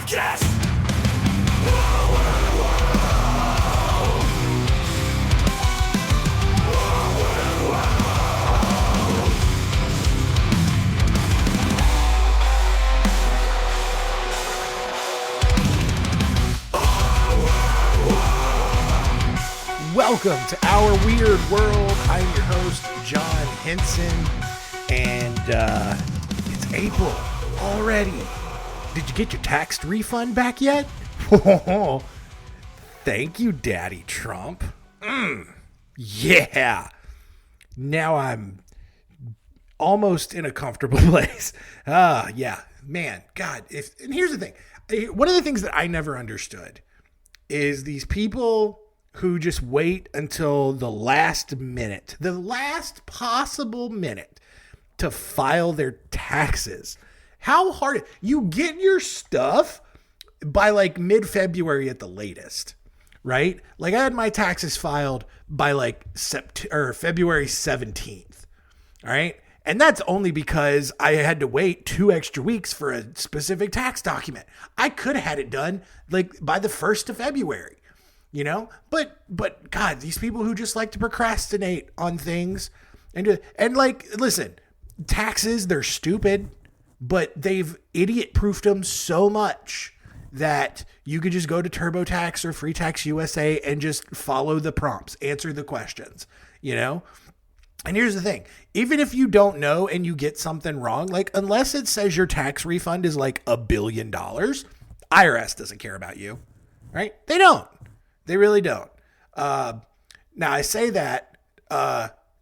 podcast. Welcome to Our Weird World. I'm your host, John Henson, and it's April already. Did you get your tax refund back yet? Thank you, Daddy Trump. Yeah. Now I'm almost in a comfortable place. Yeah. Man, God. And here's the thing. One of the things that I never understood is these people who just wait until the last minute, the last possible minute to file their taxes. How hard you get your stuff by like mid-February at the latest, right? Like I had my taxes filed by like February 17th. All right. And that's only because I had to wait 2 extra weeks for a specific tax document. I could have had it done like by the 1st of February. You know, but God, these people who just like to procrastinate on things and like, listen, taxes, they're stupid, but they've idiot proofed them so much that you could just go to TurboTax or Free Tax USA and just follow the prompts, answer the questions, you know? And here's the thing, even if you don't know and you get something wrong, like unless it says your tax refund is like $1 billion, IRS doesn't care about you, right? They don't. They really don't. Now, I say that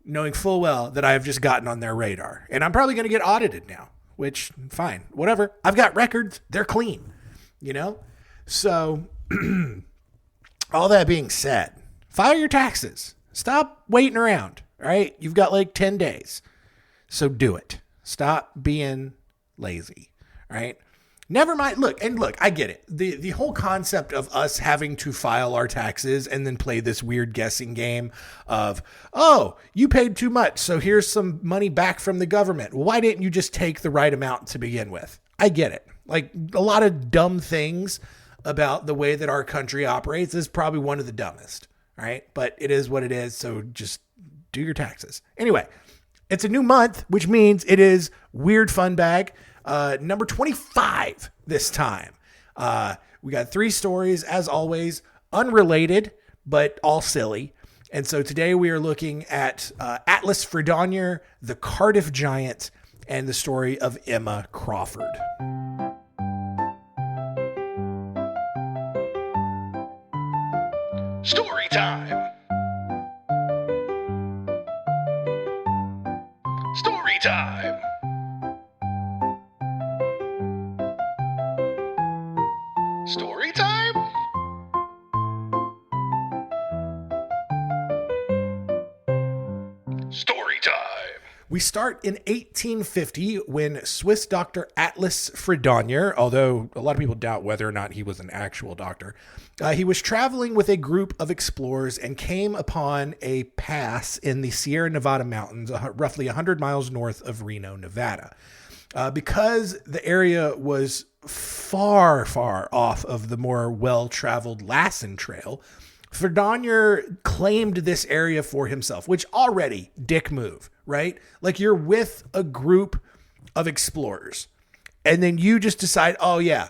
knowing full well that I've just gotten on their radar. And I'm probably going to get audited now, which, fine, whatever. I've got records. They're clean, you know? So, all that being said, file your taxes. Stop waiting around, all right? You've got like 10 days. So do it. Stop being lazy, all right? Never mind. Look, I get it. The whole concept of us having to file our taxes and then play this weird guessing game of, oh, you paid too much, so here's some money back from the government. Why didn't you just take the right amount to begin with? I get it. Like a lot of dumb things about the way that our country operates is probably one of the dumbest, right? But it is what it is, so just do your taxes. Anyway, it's a new month, which means it is Weird Fun Bag. Number 25 this time. We got 3 stories, as always, unrelated, but all silly. And so today we are looking at Atlas Fredonyer, the Cardiff Giant, and the story of Emma Crawford. Story time. Story time. Story time? Story time. We start in 1850 when Swiss doctor Atlas Fredonyer, although a lot of people doubt whether or not he was an actual doctor, he was traveling with a group of explorers and came upon a pass in the Sierra Nevada mountains, roughly 100 miles north of Reno, Nevada. Because the area was far, far off of the more well-traveled Lassen Trail, Fredonyer claimed this area for himself, which already dick move, right? Like you're with a group of explorers and then you just decide, oh yeah,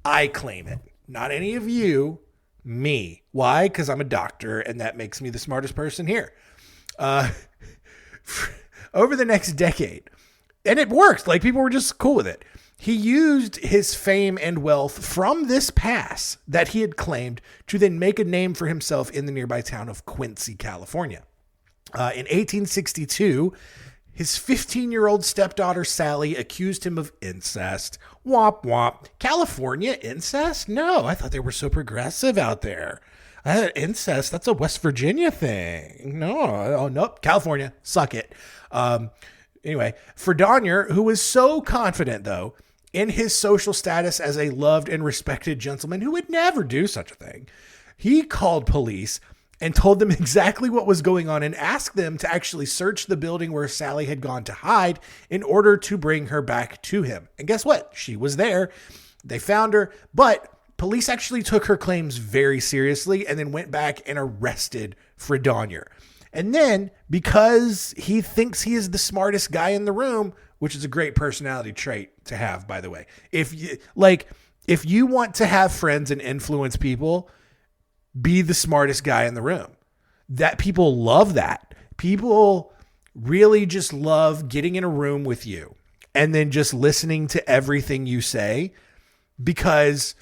I claim it. Not any of you, me. Why? Because I'm a doctor and that makes me the smartest person here. Over the next decade, and it worked. Like people were just cool with it. He used his fame and wealth from this pass that he had claimed to then make a name for himself in the nearby town of Quincy, California. In 1862, his 15-year-old stepdaughter, Sally, accused him of incest. Womp womp. California incest? No, I thought they were so progressive out there. Incest, that's a West Virginia thing. No, oh, nope, California, suck it. Anyway, Fredonyer, who was so confident, though, in his social status as a loved and respected gentleman who would never do such a thing, he called police and told them exactly what was going on and asked them to actually search the building where Sally had gone to hide in order to bring her back to him. And guess what? She was there. They found her, but police actually took her claims very seriously and then went back and arrested Fredonyer. And then, because he thinks he is the smartest guy in the room, which is a great personality trait to have, by the way. If you want to have friends and influence people, be the smartest guy in the room. That people love that. People really just love getting in a room with you and then just listening to everything you say, because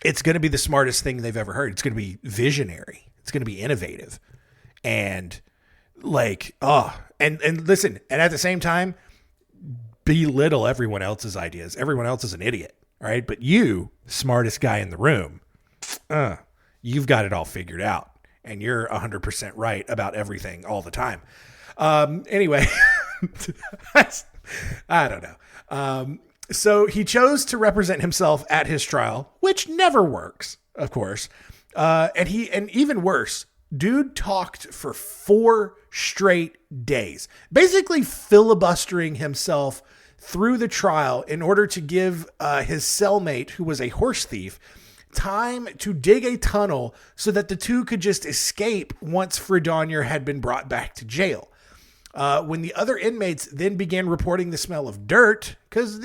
it's going to be the smartest thing they've ever heard. It's going to be visionary. It's going to be innovative. And and listen, and at the same time, belittle everyone else's ideas. Everyone else is an idiot. All right. But you, smartest guy in the room, you've got it all figured out and you're 100% right about everything all the time. Anyway, I don't know. So he chose to represent himself at his trial, which never works, of course. And even worse, dude talked for 4 straight days, basically filibustering himself through the trial in order to give his cellmate, who was a horse thief, time to dig a tunnel so that the two could just escape once Fredonyer had been brought back to jail. When the other inmates then began reporting the smell of dirt, because,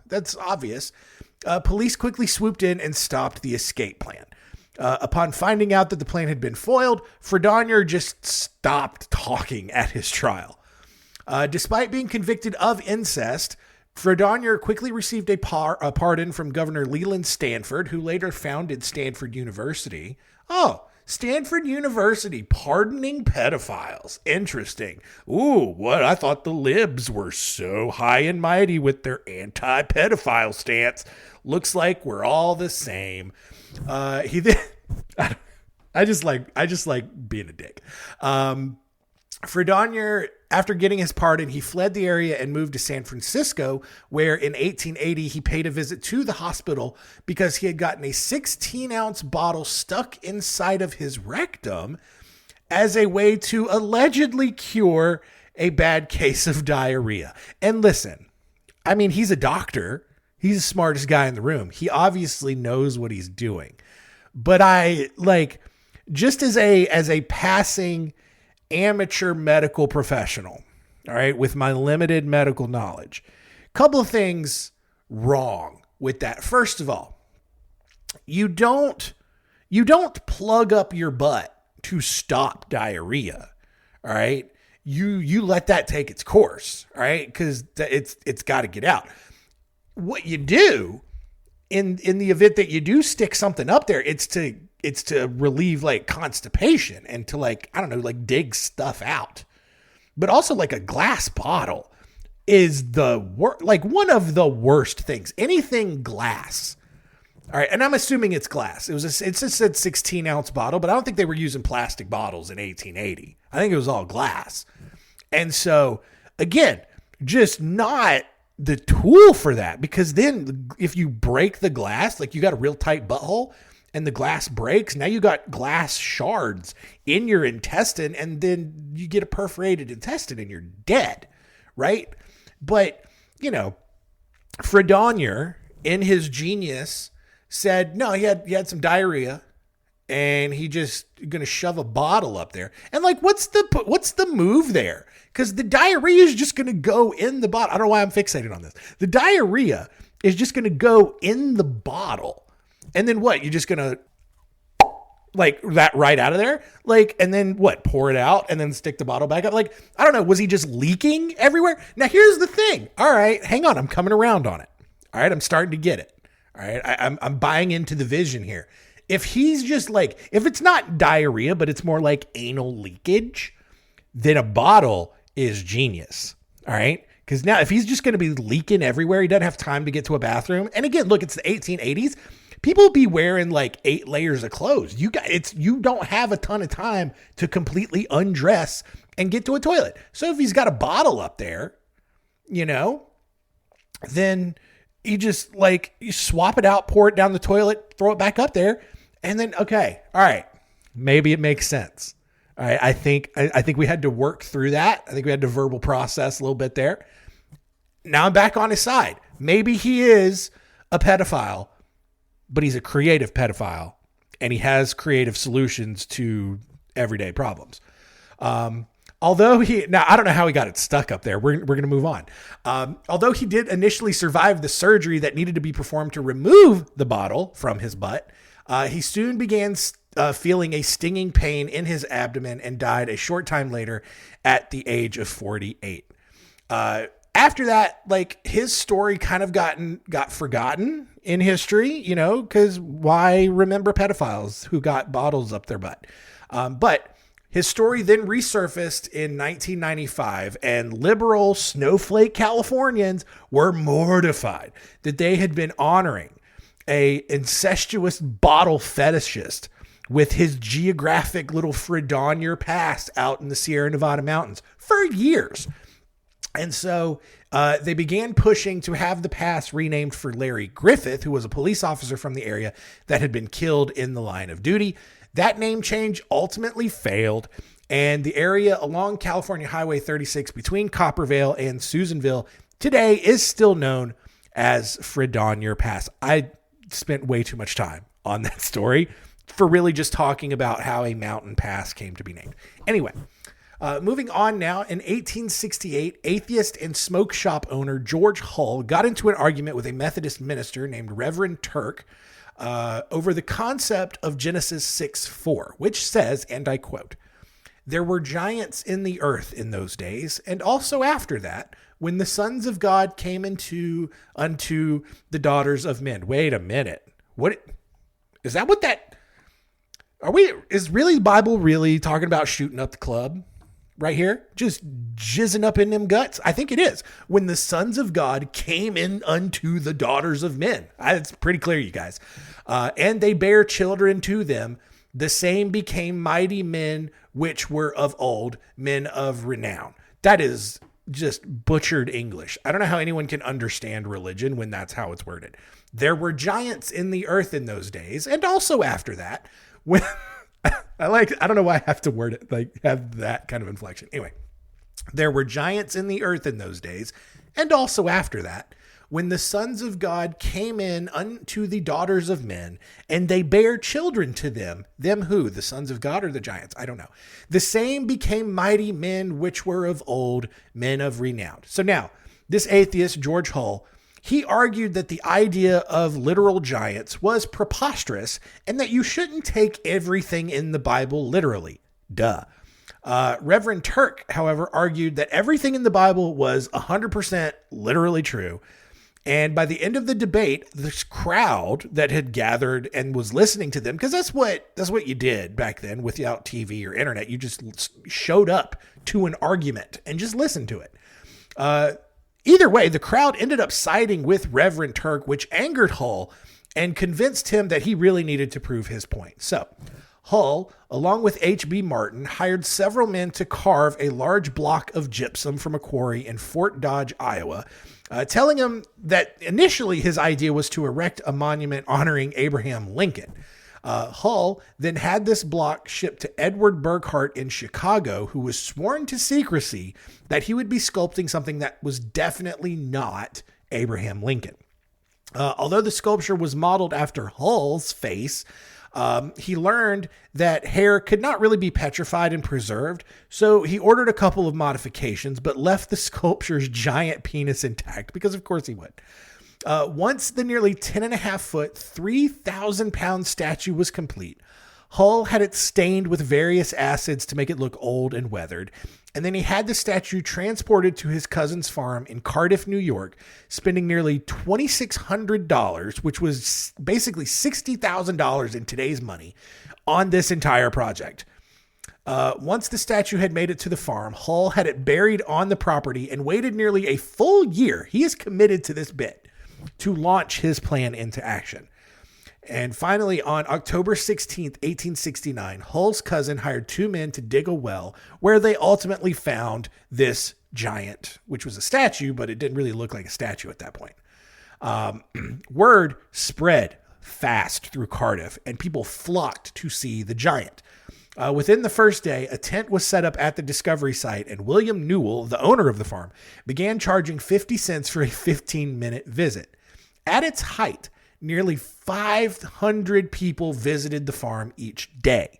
that's obvious, police quickly swooped in and stopped the escape plan. Upon finding out that the plan had been foiled, Fredonyer just stopped talking at his trial. Despite being convicted of incest, Fredonyer quickly received a pardon from Governor Leland Stanford, who later founded Stanford University. Oh, Stanford University pardoning pedophiles. Interesting. Ooh, what? I thought the libs were so high and mighty with their anti-pedophile stance. Looks like we're all the same. He then, I just like being a dick. Fredonyer, after getting his pardon, he fled the area and moved to San Francisco, where in 1880 he paid a visit to the hospital because he had gotten a 16-ounce bottle stuck inside of his rectum as a way to allegedly cure a bad case of diarrhea. And listen, I mean, he's a doctor. He's the smartest guy in the room. He obviously knows what he's doing. But just as a passing amateur medical professional, all right, with my limited medical knowledge, couple of things wrong with that. First of all, you don't plug up your butt to stop diarrhea. All right. You let that take its course. All right. Because it's got to get out. What you do in the event that you do stick something up there, it's to relieve constipation and to dig stuff out. But also a glass bottle is one of the worst things. Anything glass. All right. And I'm assuming it's glass. It just said 16-ounce bottle, but I don't think they were using plastic bottles in 1880. I think it was all glass. And so again, just not the tool for that, because then if you break the glass, you got a real tight butthole and the glass breaks, now you got glass shards in your intestine, and then you get a perforated intestine and you're dead. Right. But, Fredonyer, in his genius, said, no, he had some diarrhea and he just going to shove a bottle up there. And what's the move there? Because the diarrhea is just going to go in the bottle. I don't know why I'm fixated on this. The diarrhea is just going to go in the bottle. And then what? You're just going to that right out of there? And then what? Pour it out and then stick the bottle back up? I don't know. Was he just leaking everywhere? Now, here's the thing. All right, hang on. I'm coming around on it. All right, I'm starting to get it. All right, I'm buying into the vision here. If he's just if it's not diarrhea, but it's more anal leakage, then a bottle is genius. All right. Because now if he's just going to be leaking everywhere, he doesn't have time to get to a bathroom. And again, look, it's the 1880s. People be wearing 8 layers of clothes. You don't have a ton of time to completely undress and get to a toilet. So if he's got a bottle up there, then you just you swap it out, pour it down the toilet, throw it back up there. And then, okay. All right. Maybe it makes sense. All right. I think we had to work through that. I think we had to verbal process a little bit there. Now I'm back on his side. Maybe he is a pedophile, but he's a creative pedophile, and he has creative solutions to everyday problems. Although now I don't know how he got it stuck up there. We're going to move on. Although he did initially survive the surgery that needed to be performed to remove the bottle from his butt, he soon began feeling a stinging pain in his abdomen and died a short time later at the age of 48. After that, like, his story kind of got forgotten in history, because why remember pedophiles who got bottles up their butt? But his story then resurfaced in 1995, and liberal snowflake Californians were mortified that they had been honoring a incestuous bottle fetishist with his geographic little Fredonyer Pass out in the Sierra Nevada mountains for years. And so they began pushing to have the pass renamed for Larry Griffith, who was a police officer from the area that had been killed in the line of duty. That name change ultimately failed, and the area along California Highway 36 between Coppervale and Susanville today is still known as Fredonyer Pass. I spent way too much time on that story for really just talking about how a mountain pass came to be named. Anyway, moving on now, in 1868, atheist and smoke shop owner George Hull got into an argument with a Methodist minister named Reverend Turk over the concept of Genesis 6:4, which says, and I quote, "There were giants in the earth in those days, and also after that, when the sons of God came unto the daughters of men." Wait a minute. What is that? Is really the Bible really talking about shooting up the club right here? Just jizzing up in them guts? I think it is. When the sons of God came in unto the daughters of men. It's pretty clear, you guys. And they bare children to them. The same became mighty men, which were of old, men of renown. That is just butchered English. I don't know how anyone can understand religion when that's how it's worded. There were giants in the earth in those days, and also after that, when I don't know why I have to word it, like have that kind of inflection. Anyway, there were giants in the earth in those days, and also after that, when the sons of God came in unto the daughters of men, and they bare children to them. Them who? The sons of God or the giants? I don't know. The same became mighty men, which were of old, men of renown. So now, this atheist, George Hull, he argued that the idea of literal giants was preposterous and that you shouldn't take everything in the Bible literally. Duh. Reverend Turk, however, argued that everything in the Bible was 100% literally true. And by the end of the debate, this crowd that had gathered and was listening to them, because that's what you did back then without TV or internet. You just showed up to an argument and just listened to it. Either way, the crowd ended up siding with Reverend Turk, which angered Hull and convinced him that he really needed to prove his point. So Hull, along with H.B. Martin, hired several men to carve a large block of gypsum from a quarry in Fort Dodge, Iowa, telling him that initially his idea was to erect a monument honoring Abraham Lincoln. Hull then had this block shipped to Edward Burghardt in Chicago, who was sworn to secrecy that he would be sculpting something that was definitely not Abraham Lincoln. Although the sculpture was modeled after Hull's face, he learned that hair could not really be petrified and preserved, so he ordered a couple of modifications, but left the sculpture's giant penis intact, because of course he would. Once the nearly 10.5 foot, 3,000 pound statue was complete, Hull had it stained with various acids to make it look old and weathered. And then he had the statue transported to his cousin's farm in Cardiff, New York, spending nearly $2,600, which was basically $60,000 in today's money, on this entire project. Once the statue had made it to the farm, Hull had it buried on the property and waited nearly a full year. He is committed to this bit to launch his plan into action. And finally, on October 16th, 1869, Hull's cousin hired 2 men to dig a well where they ultimately found this giant, which was a statue, but it didn't really look like a statue at that point. Word spread fast through Cardiff, and people flocked to see the giant. Within the first day, a tent was set up at the discovery site, and William Newell, the owner of the farm, began charging 50 cents for a 15-minute visit. At its height, nearly 500 people visited the farm each day.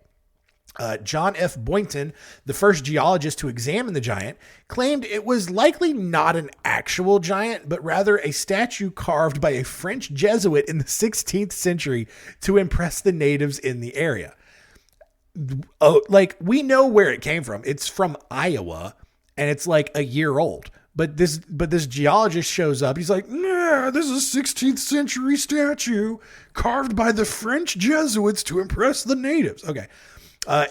John F. Boynton, the first geologist to examine the giant, claimed it was likely not an actual giant, but rather a statue carved by a French Jesuit in the 16th century to impress the natives in the area. Oh, like, we know where it came from. It's from Iowa, and it's like a year old. But this geologist shows up. He's like, nah, this is a 16th century statue carved by the French Jesuits to impress the natives. Okay.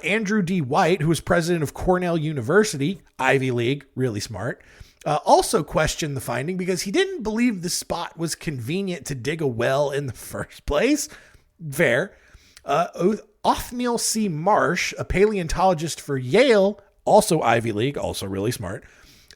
Andrew D. White, who was president of Cornell University, Ivy League, really smart, also questioned the finding because he didn't believe the spot was convenient to dig a well in the first place. Fair. Othniel C. Marsh, a paleontologist for Yale, also Ivy League, also really smart,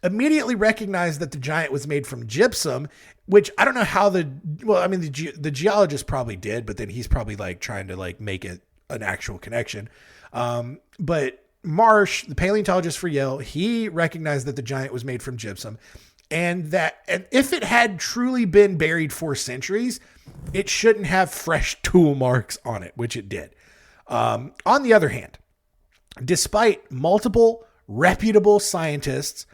immediately recognized that the giant was made from gypsum, which I don't know how the geologist probably did, but then he's probably like trying to like make it an actual connection. But Marsh, the paleontologist for Yale, he recognized that the giant was made from gypsum, and if it had truly been buried for centuries, it shouldn't have fresh tool marks on it, which it did. On the other hand, despite multiple reputable scientists,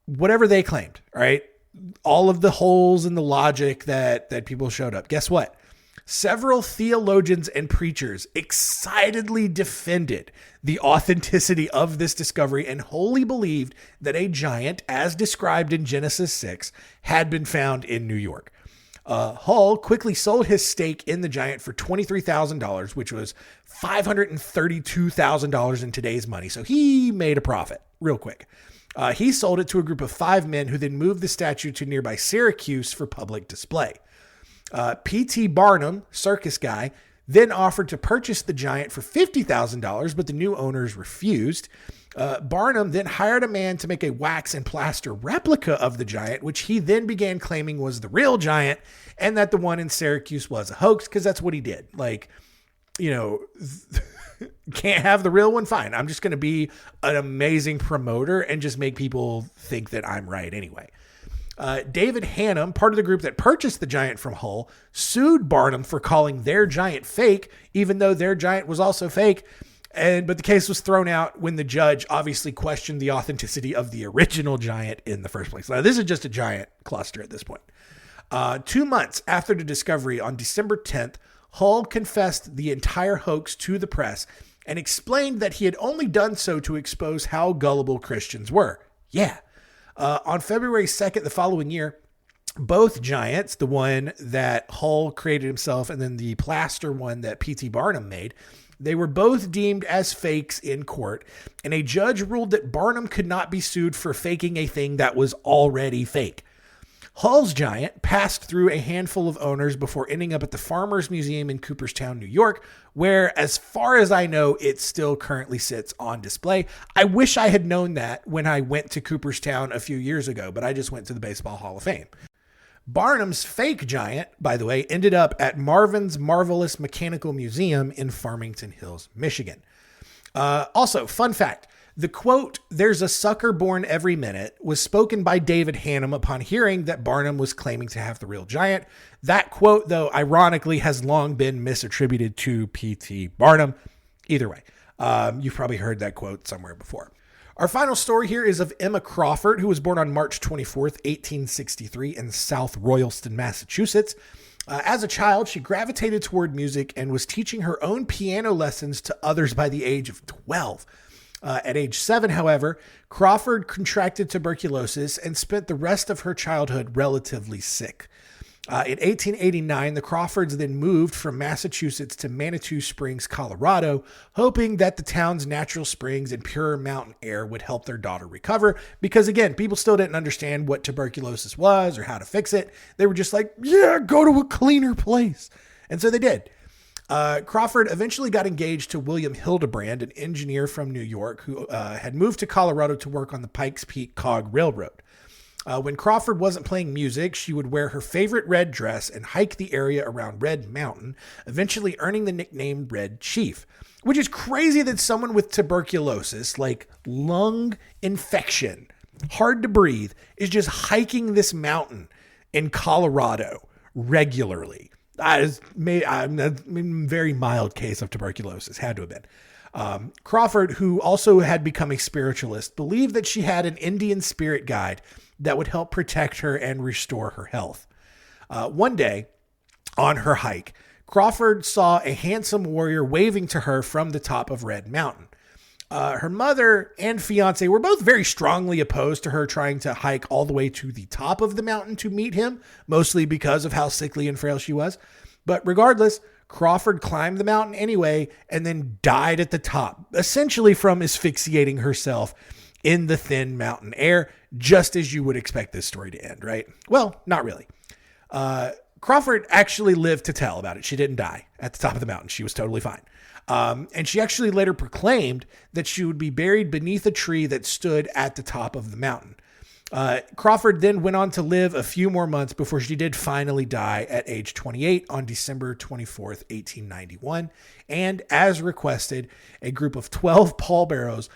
whatever they claimed, right, all of the holes in the logic that people showed up, guess what? Several theologians and preachers excitedly defended the authenticity of this discovery and wholly believed that a giant, as described in Genesis 6, had been found in New York. Hull quickly sold his stake in the giant for $23,000, which was $532,000 in today's money. So he made a profit real quick. He sold it to a group of 5 men who then moved the statue to nearby Syracuse for public display. P.T. Barnum, circus guy, then offered to purchase the giant for $50,000, but the new owners refused. Barnum then hired a man to make a wax and plaster replica of the giant, which he then began claiming was the real giant and that the one in Syracuse was a hoax, because that's what he did. Like, you know, can't have the real one? Fine. I'm just going to be an amazing promoter and just make people think that I'm right anyway. David Hannum, part of the group that purchased the giant from Hull, sued Barnum for calling their giant fake, even though their giant was also fake. But the case was thrown out when the judge obviously questioned the authenticity of the original giant in the first place. Now, this is just a giant cluster at this point. 2 months after the discovery, on December 10th, Hull confessed the entire hoax to the press and explained that he had only done so to expose how gullible Christians were. Yeah. On February 2nd, the following year, both giants, the one that Hull created himself and then the plaster one that P.T. Barnum made, they were both deemed as fakes in court, and a judge ruled that Barnum could not be sued for faking a thing that was already fake. Hull's giant passed through a handful of owners before ending up at the Farmers Museum in Cooperstown, New York, where, as far as I know, it still currently sits on display. I wish I had known that when I went to Cooperstown a few years ago, but I just went to the Baseball Hall of Fame. Barnum's fake giant, by the way, ended up at Marvin's Marvelous Mechanical Museum in Farmington Hills, Michigan. Also, fun fact, the quote, "There's a sucker born every minute," was spoken by David Hannum upon hearing that Barnum was claiming to have the real giant. That quote, though, ironically, has long been misattributed to P.T. Barnum. Either way, you've probably heard that quote somewhere before. Our final story here is of Emma Crawford, who was born on March 24th, 1863 in South Royalston, Massachusetts. As a child, she gravitated toward music and was teaching her own piano lessons to others by the age of 12. At age 7, however, Crawford contracted tuberculosis and spent the rest of her childhood relatively sick. In 1889, the Crawfords then moved from Massachusetts to Manitou Springs, Colorado, hoping that the town's natural springs and pure mountain air would help their daughter recover. Because again, people still didn't understand what tuberculosis was or how to fix it. They were just like, yeah, go to a cleaner place. And so they did. Crawford eventually got engaged to William Hildebrand, an engineer from New York who had moved to Colorado to work on the Pikes Peak Cog Railroad. When Crawford wasn't playing music, she would wear her favorite red dress and hike the area around Red Mountain, eventually earning the nickname Red Chief, which is crazy that someone with tuberculosis, like lung infection, hard to breathe, is just hiking this mountain in Colorado, regularly. I'm a very mild case of tuberculosis, had to have been. Crawford, who also had become a spiritualist, believed that she had an Indian spirit guide that would help protect her and restore her health. One day, on her hike, Crawford saw a handsome warrior waving to her from the top of Red Mountain. Her mother and fiance were both very strongly opposed to her trying to hike all the way to the top of the mountain to meet him, mostly because of how sickly and frail she was. But regardless, Crawford climbed the mountain anyway and then died at the top, essentially from asphyxiating herself in the thin mountain air, just as you would expect this story to end, right? Well, not really. Crawford actually lived to tell about it. She didn't die at the top of the mountain. She was totally fine. And she actually later proclaimed that she would be buried beneath a tree that stood at the top of the mountain. Crawford then went on to live a few more months before she did finally die at age 28 on December 24th, 1891. And as requested, a group of 12 pallbearers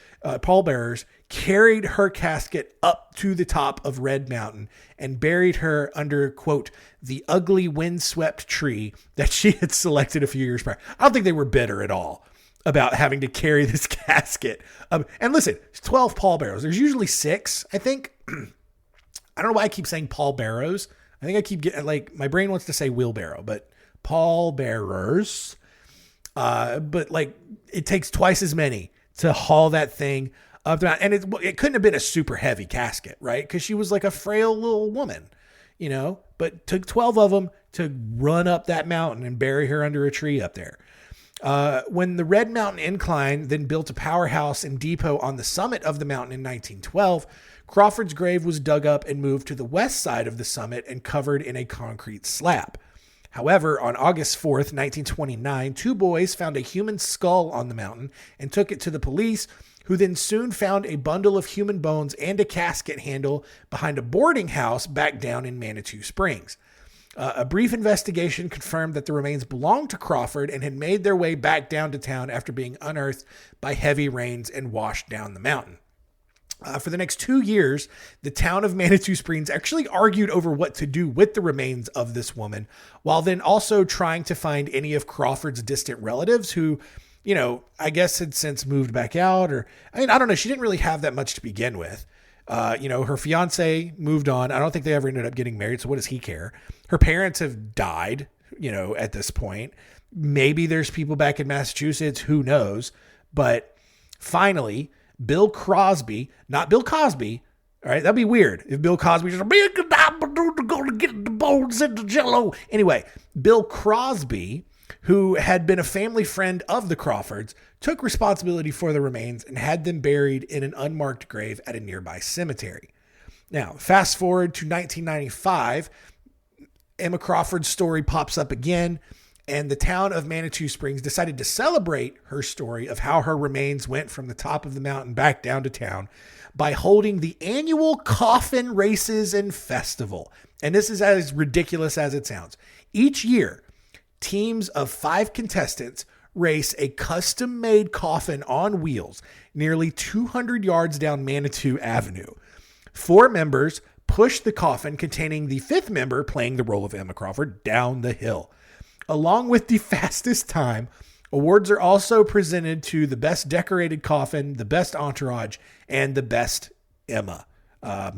carried her casket up to the top of Red Mountain and buried her under, quote, the ugly windswept tree that she had selected a few years prior. I don't think they were bitter at all about having to carry this casket. And listen, 12 pallbearers. There's usually 6, I think. I don't know why I keep saying pallbearers. I think I keep getting, like, my brain wants to say wheelbarrow, but pallbearers. But like, it takes twice as many to haul that thing up the mountain. And it couldn't have been a super heavy casket, right? Because she was like a frail little woman, you know, but took 12 of them to run up that mountain and bury her under a tree up there. When the Red Mountain Incline then built a powerhouse and depot on the summit of the mountain in 1912, Crawford's grave was dug up and moved to the west side of the summit and covered in a concrete slab. However, on August 4th, 1929, 2 boys found a human skull on the mountain and took it to the police, who then soon found a bundle of human bones and a casket handle behind a boarding house back down in Manitou Springs. A brief investigation confirmed that the remains belonged to Crawford and had made their way back down to town after being unearthed by heavy rains and washed down the mountain. For the next 2 years, the town of Manitou Springs actually argued over what to do with the remains of this woman, while then also trying to find any of Crawford's distant relatives who, you know, I guess had since moved back out, or, I mean, I don't know. She didn't really have that much to begin with. You know, her fiance moved on. I don't think they ever ended up getting married. So what does he care? Her parents have died, you know, at this point. Maybe there's people back in Massachusetts, who knows? But finally, Bill Crosby, not Bill Cosby. All right. That'd be weird if Bill Cosby just going to get the bones in the jello. Anyway, Bill Crosby, who had been a family friend of the Crawfords, took responsibility for the remains and had them buried in an unmarked grave at a nearby cemetery. Now, fast forward to 1995, Emma Crawford's story pops up again, and the town of Manitou Springs decided to celebrate her story of how her remains went from the top of the mountain back down to town by holding the annual Coffin Races and Festival. And this is as ridiculous as it sounds. Each year, teams of 5 contestants race a custom-made coffin on wheels nearly 200 yards down Manitou Avenue. 4 members push the coffin containing the 5th member playing the role of Emma Crawford down the hill. Along with the fastest time, awards are also presented to the best decorated coffin, the best entourage, and the best Emma. I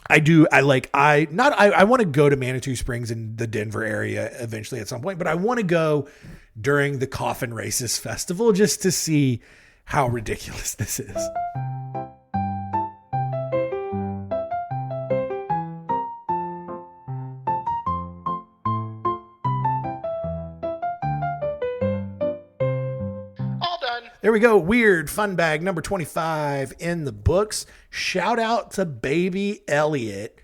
want to go to Manitou Springs in the Denver area eventually at some point, but I want to go during the Coffin Races Festival just to see how ridiculous this is. All done. There we go. Weird fun bag number 25 in the books. Shout out to baby Elliot,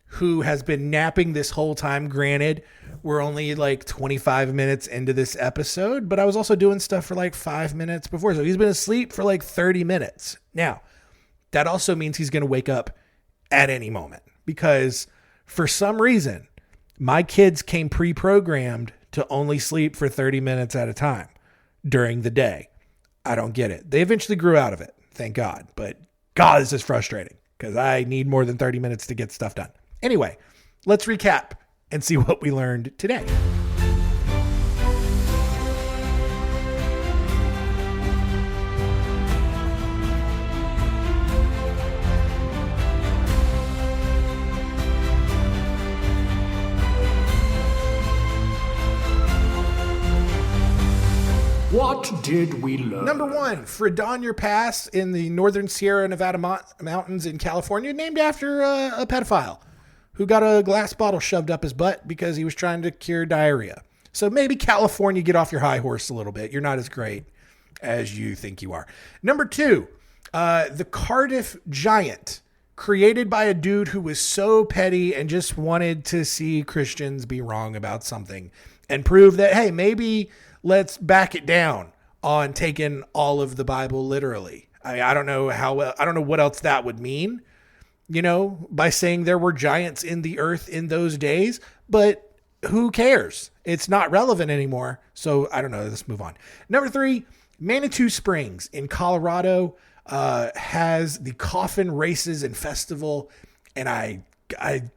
who has been napping this whole time. Granted, we're only like 25 minutes into this episode, but I was also doing stuff for like 5 minutes before. So he's been asleep for like 30 minutes. Now, that also means he's going to wake up at any moment because for some reason, my kids came pre-programmed to only sleep for 30 minutes at a time during the day. I don't get it. They eventually grew out of it. Thank God. But God, this is frustrating because I need more than 30 minutes to get stuff done. Anyway, let's recap and see what we learned today. What did we learn? Number 1, Fredonyer Pass in the northern Sierra Nevada mountains in California, named after a pedophile who got a glass bottle shoved up his butt because he was trying to cure diarrhea. So maybe California, get off your high horse a little bit. You're not as great as you think you are. Number 2, the Cardiff Giant, created by a dude who was so petty and just wanted to see Christians be wrong about something and prove that, hey, maybe let's back it down on taking all of the Bible literally. I don't know I don't know what else that would mean, by saying there were giants in the earth in those days, but who cares? It's not relevant anymore. So I don't know. Let's move on. Number 3, Manitou Springs in Colorado has the Coffin races and festival. And I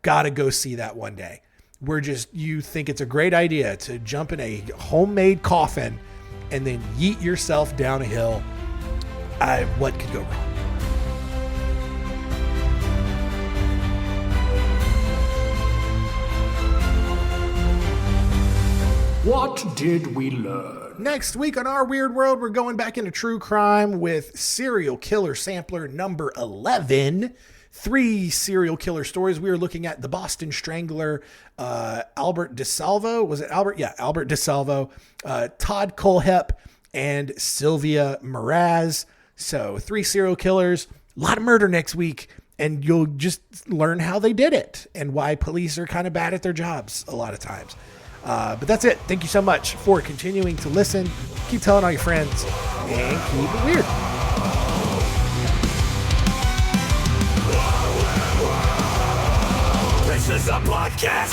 gotta go see that one day. You think it's a great idea to jump in a homemade coffin and then yeet yourself down a hill. What could go wrong? What did we learn? Next week on Our Weird World, we're going back into true crime with serial killer sampler number 11. 3 serial killer stories. We are looking at the Boston Strangler, Albert DeSalvo. Was it Albert? Yeah, Albert DeSalvo, Todd Colehep, and Sylvia Meraz. So 3 serial killers, a lot of murder next week, and you'll just learn how they did it and why police are kind of bad at their jobs a lot of times. But that's it. Thank you so much for continuing to listen. Keep telling all your friends and keep it weird. This is a podcast